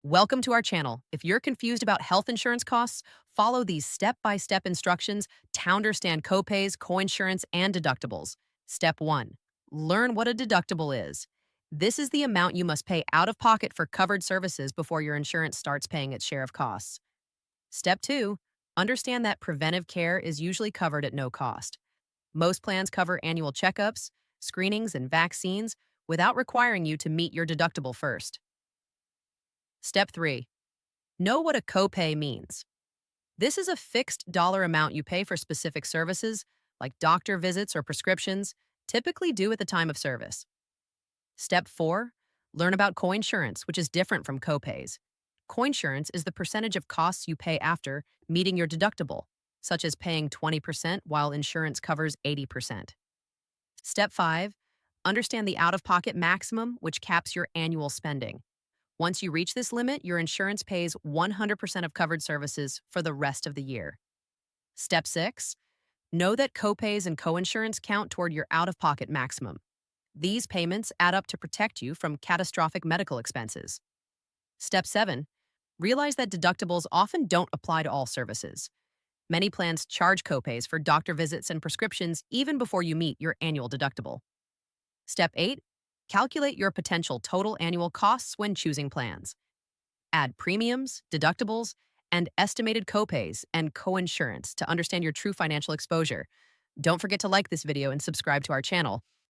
Welcome to our channel. If you're confused about health insurance costs, follow these step-by-step instructions to understand copays, coinsurance, and deductibles. Step 1. Learn what a deductible is. This is the amount you must pay out of pocket for covered services before your insurance starts paying its share of costs. Step 2. Understand that preventive care is usually covered at no cost. Most plans cover annual checkups, screenings, and vaccines without requiring you to meet your deductible first. Step 3. Know what a copay means. This is a fixed dollar amount you pay for specific services, like doctor visits or prescriptions, typically due at the time of service. Step 4. Learn about coinsurance, which is different from copays. Coinsurance is the percentage of costs you pay after meeting your deductible, such as paying 20% while insurance covers 80%. Step 5. Understand the out-of-pocket maximum, which caps your annual spending. Once you reach this limit, your insurance pays 100% of covered services for the rest of the year. Step 6. Know that copays and coinsurance count toward your out-of-pocket maximum. These payments add up to protect you from catastrophic medical expenses. Step 7. Realize that deductibles often don't apply to all services. Many plans charge copays for doctor visits and prescriptions even before you meet your annual deductible. Step 8. Calculate your potential total annual costs when choosing plans. Add premiums, deductibles, and estimated copays and coinsurance to understand your true financial exposure. Don't forget to like this video and subscribe to our channel.